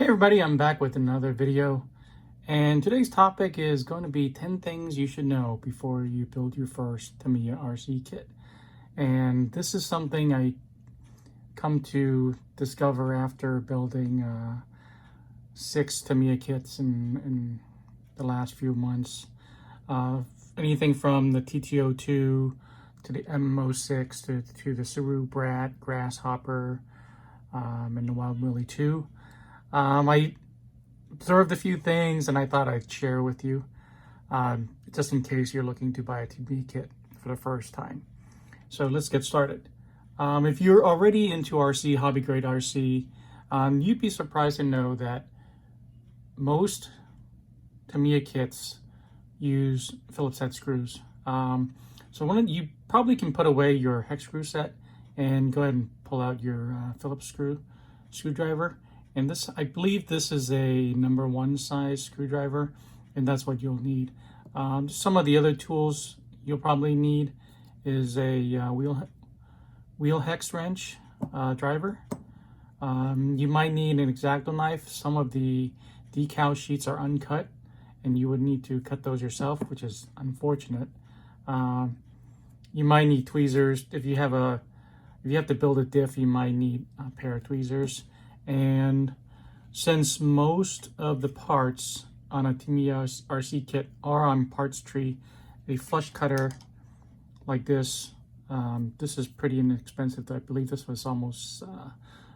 Hey everybody, I'm back with another video, and today's topic is going to be 10 things you should know before you build your first Tamiya RC kit. And this is something I come to discover after building 6 Tamiya kits in the last few months. Anything from the TTO2 to the MO6 to the Saru Brat, Grasshopper, and the Wild Willie 2. I observed a few things and I thought I'd share with you, just in case you're looking to buy a Tamiya kit for the first time. So let's get started. If you're already into RC, hobby grade RC, you'd be surprised to know that most Tamiya kits use Phillips head screws. So you probably can put away your hex screw set and go ahead and pull out your Phillips screwdriver. And this, I believe this is a number 1 size screwdriver, and that's what you'll need. Some of the other tools you'll probably need is a wheel hex wrench driver. You might need an X-Acto knife. Some of the decal sheets are uncut, and you would need to cut those yourself, which is unfortunate. You might need tweezers. If you have to build a diff, you might need a pair of tweezers. And since most of the parts on a Tamiya RC kit are on parts tree, a flush cutter like this, this is pretty inexpensive. I believe this was almost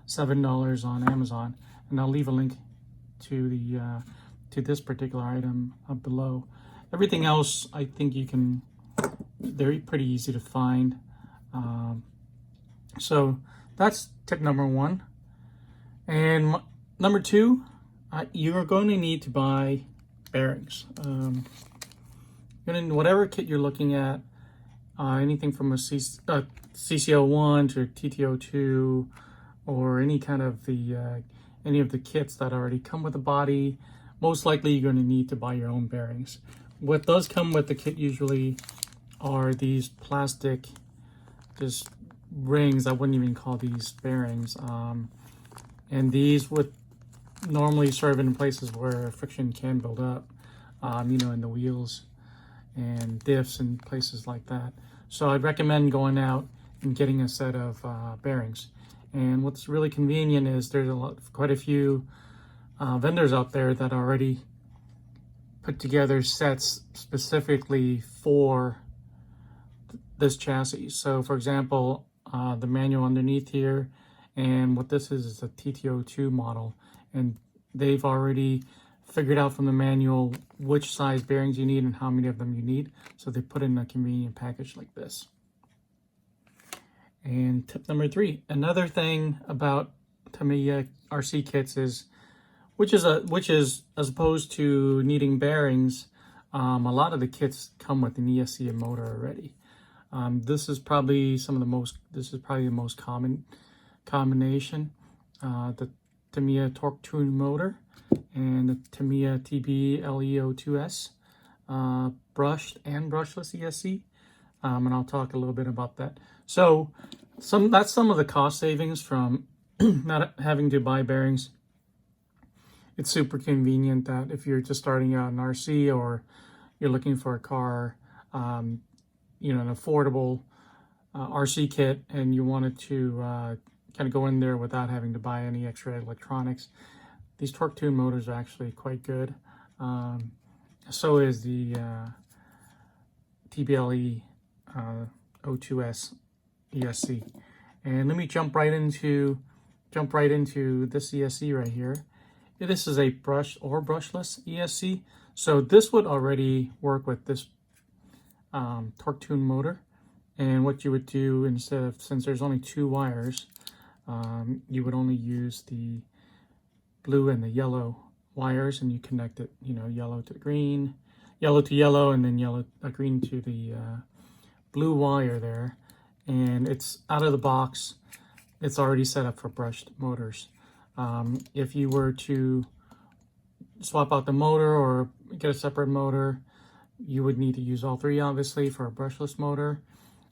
$7 on Amazon, and I'll leave a link to this particular item below. Everything else, I think they're pretty easy to find. So that's tip number 1. And number 2, you're going to need to buy bearings. Whatever kit you're looking at, anything from a CCO1 to TTO2, or any kind of any of the kits that already come with a body, most likely you're going to need to buy your own bearings. What does come with the kit usually are these plastic, just rings. I wouldn't even call these bearings. And these would normally serve in places where friction can build up, in the wheels and diffs and places like that. So I'd recommend going out and getting a set of bearings. And what's really convenient is there's quite a few vendors out there that already put together sets specifically for this chassis. So for example, the manual underneath here, and what this is a TTO2 model, and they've already figured out from the manual which size bearings you need and how many of them you need. So they put in a convenient package like this. And tip number 3, another thing about Tamiya RC kits is, which is as opposed to needing bearings, a lot of the kits come with an ESC motor already. This is probably the most common combination, the Tamiya Torque Tune motor and the Tamiya TB-LEO2S, brushed and brushless ESC, and I'll talk a little bit about that. So that's some of the cost savings from not having to buy bearings. It's super convenient that if you're just starting out in RC, or you're looking for a car, an affordable RC kit, and you wanted to kind of go in there without having to buy any extra electronics, these Torque Tune motors are actually quite good. So is the TBLE O2S ESC. And let me jump right into this ESC right here. This is a brush or brushless ESC. So this would already work with this Torque Tune motor. And what you would do, since there's only 2 wires, you would only use the blue and the yellow wires, and you connect it, yellow to green, yellow to yellow, and then green to the blue wire there. And it's out of the box. It's already set up for brushed motors. If you were to swap out the motor or get a separate motor, you would need to use all 3, obviously, for a brushless motor.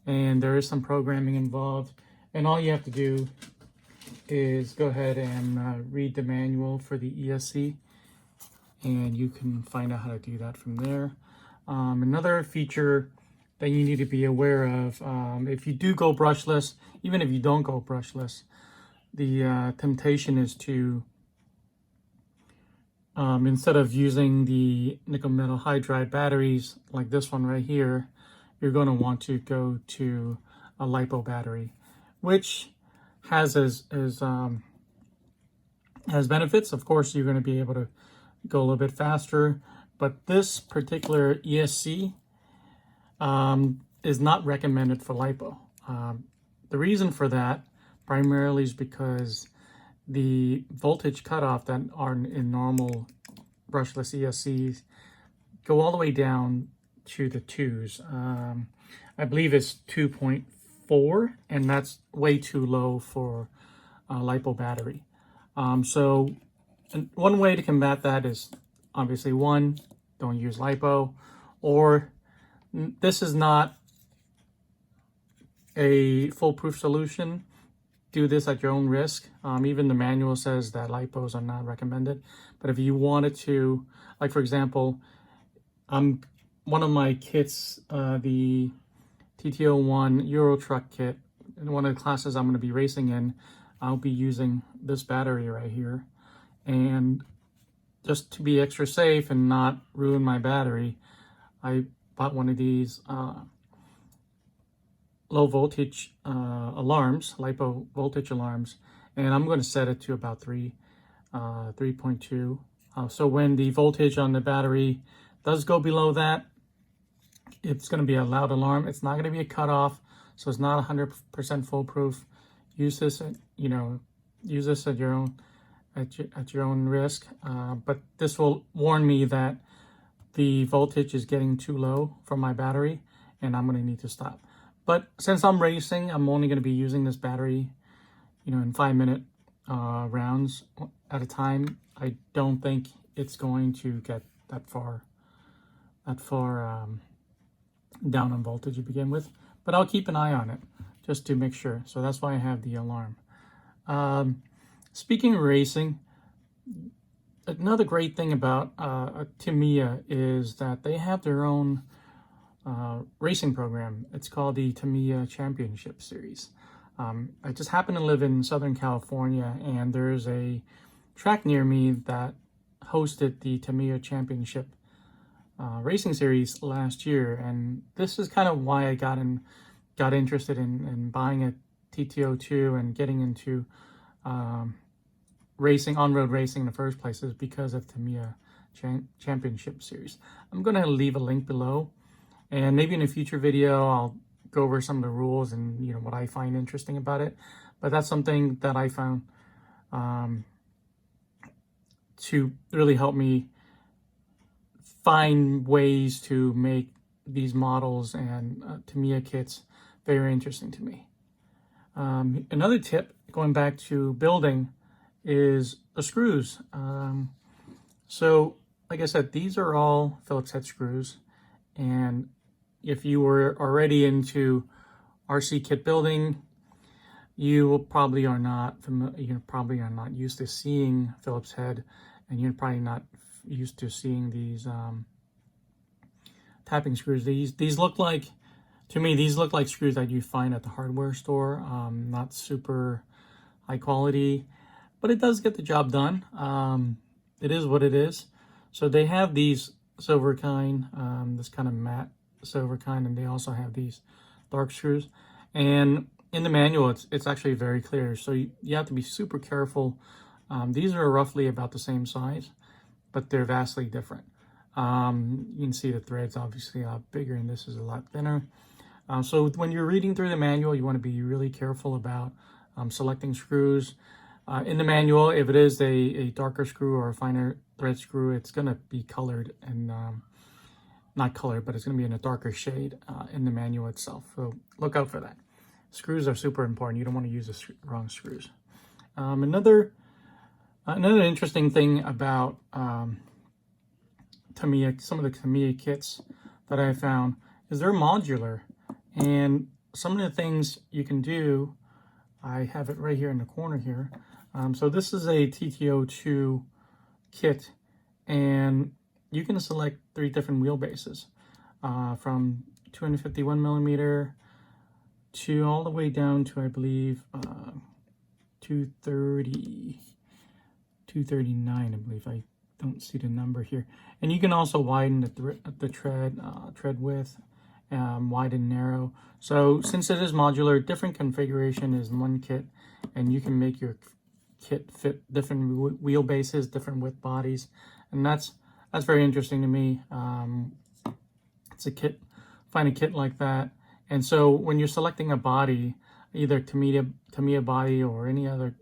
And there is some programming involved. And all you have to do is go ahead and read the manual for the ESC, and you can find out how to do that from there. Another feature that you need to be aware of, if you do go brushless, even if you don't go brushless, the temptation is to, instead of using the nickel metal hydride batteries like this one right here, you're going to want to go to a Lipo battery, which has benefits. Of course, you're going to be able to go a little bit faster, but this particular ESC is not recommended for Lipo. The reason for that primarily is because the voltage cutoff that are in normal brushless ESCs go all the way down to the 2s. I believe it's 2.4, and that's way too low for a Lipo battery. So one way to combat that is obviously, one, don't use Lipo, or this is not a foolproof solution. Do this at your own risk. Even the manual says that Lipos are not recommended. But if you wanted to, like for example, one of my kits, the TT01 Euro Truck kit, in one of the classes I'm going to be racing in, I'll be using this battery right here. And just to be extra safe and not ruin my battery, I bought one of these low voltage alarms, Lipo voltage alarms, and I'm going to set it to about 3.2. So when the voltage on the battery does go below that, it's going to be a loud alarm. It's not going to be a cutoff, so it's not 100% foolproof. Use this, use this at your own risk. But this will warn me that the voltage is getting too low for my battery, and I'm going to need to stop. But since I'm racing, I'm only going to be using this battery, in 5-minute rounds at a time. I don't think it's going to get that far down on voltage to begin with. But I'll keep an eye on it just to make sure. So that's why I have the alarm. Speaking of racing, another great thing about Tamiya is that they have their own racing program. It's called the Tamiya Championship Series. I just happen to live in Southern California, and there's a track near me that hosted the Tamiya Championship Racing Series last year, and this is kind of why I got interested in buying a TT02 and getting into racing, on-road racing in the first place, is because of Tamiya Championship Series. I'm going to leave a link below, and maybe in a future video I'll go over some of the rules and what I find interesting about it. But that's something that I found to really help me find ways to make these models and Tamiya kits very interesting to me. Another tip, going back to building, is the screws. So like I said, these are all Phillips head screws, and if you were already into RC kit building, you probably are not used to seeing Phillips head, and you're probably not used to seeing these tapping screws. These look like, to me, these look like screws that you find at the hardware store. Not super high quality, but it does get the job done. It is what it is. So they have these silver kind, this kind of matte silver kind, and they also have these dark screws. And in the manual, it's actually very clear. So you have to be super careful. These are roughly about the same size, but they're vastly different. You can see the threads obviously a lot bigger, and this is a lot thinner. So when you're reading through the manual, you want to be really careful about selecting screws. In the manual, if it is a darker screw or a finer thread screw, it's going to be colored, and not colored, but it's going to be in a darker shade in the manual itself. So look out for that. Screws are super important. You don't want to use the wrong screws. Another interesting thing about Tamiya, some of the Tamiya kits that I found, is they're modular, and some of the things you can do I have it right here in the corner here. So this is a TTO2 kit, and you can select 3 different wheelbases, from 251 millimeter to all the way down to, I believe, 239, I believe. I don't see the number here. And you can also widen the tread width, wide and narrow. So since it is modular, different configuration is in one kit, and you can make your kit fit different wheelbases, different width bodies, and that's very interesting to me. It's a kit, find a kit like that. And so when you're selecting a body, either Tamiya body or any other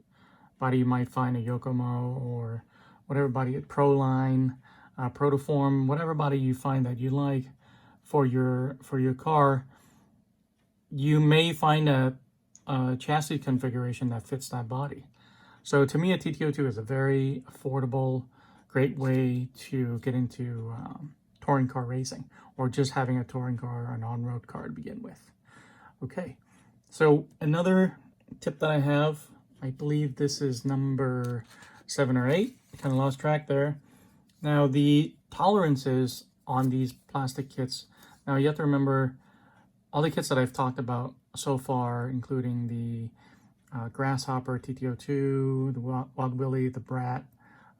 body you might find, a Yokomo or whatever body, Proline, Protoform, whatever body you find that you like for your car, you may find a chassis configuration that fits that body. So Tamiya TTO2 is a very affordable, great way to get into touring car racing, or just having a touring car or an on-road car to begin with. Okay, so another tip that I have, I believe this is number 7 or 8, kind of lost track there. Now the tolerances on these plastic kits, now you have to remember all the kits that I've talked about so far, including the Grasshopper TTO2, the Wild Willie, the Brat,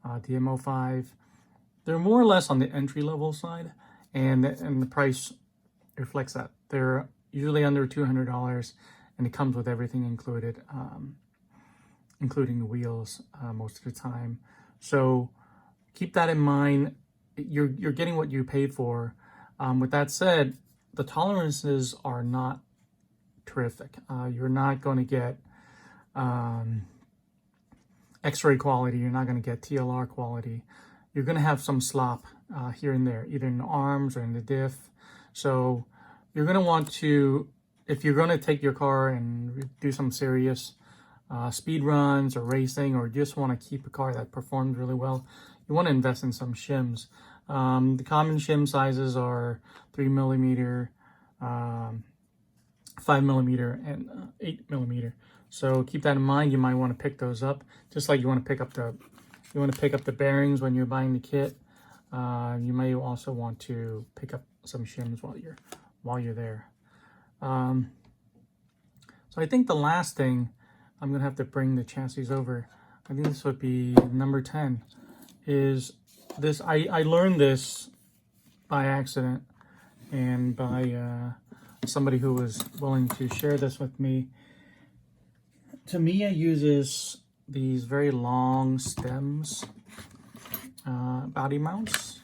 the MO5, they're more or less on the entry-level side, and the price reflects that. They're usually under $200, and it comes with everything included, including the wheels most of the time. So keep that in mind. You're getting what you paid for. With that said, the tolerances are not terrific. You're not going to get X-ray quality. You're not going to get TLR quality. You're going to have some slop here and there, either in the arms or in the diff. So you're going to want to, if you're going to take your car and do some serious speed runs or racing, or just want to keep a car that performs really well, you want to invest in some shims. The common shim sizes are 3 millimeter, 5 millimeter, and 8 millimeter. So keep that in mind. You might want to pick those up, just like you want to pick up the bearings when you're buying the kit. You may also want to pick up some shims while you're there. So I think the last thing, I'm gonna have to bring the chassis over. I think this would be number 10. Is this? I learned this by accident and by somebody who was willing to share this with me. Tamiya uses these very long stems, body mounts,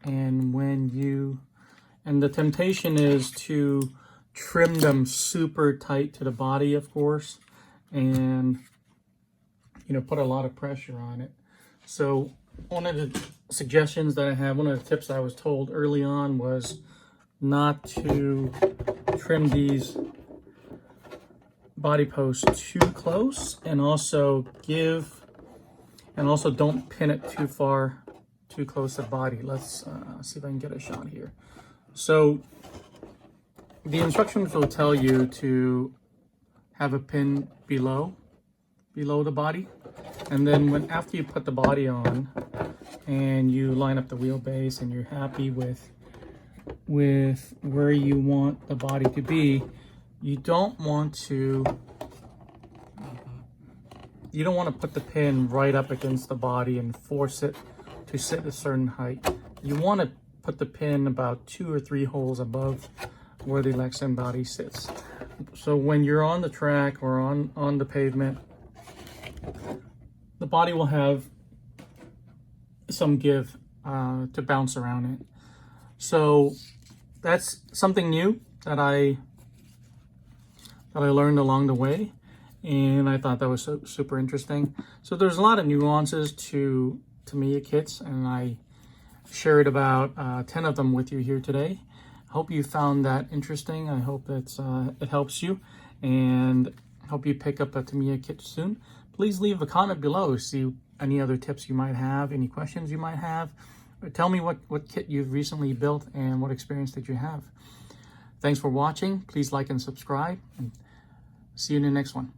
and the temptation is to trim them super tight to the body, of course, and put a lot of pressure on it. So one of the suggestions that I have, one of the tips I was told early on, was not to trim these body posts too close, and also don't pin it too close to the body. Let's see if I can get a shot here. So the instructions will tell you to have a pin below the body, and then after you put the body on and you line up the wheelbase and you're happy with where you want the body to be, you don't want to put the pin right up against the body and force it to sit a certain height. You want to put the pin about 2 or 3 holes above where the Lexan body sits. So when you're on the track or on the pavement, the body will have some give to bounce around it. So that's something new that I learned along the way, and I thought that was super interesting. So there's a lot of nuances to Tamiya kits, and I shared about 10 of them with you here today. I hope you found that interesting. I hope it helps you, and hope you pick up a Tamiya kit soon. Please leave a comment below, see any other tips you might have, any questions you might have. Or tell me what kit you've recently built and what experience did you have. Thanks for watching. Please like and subscribe, and see you in the next one.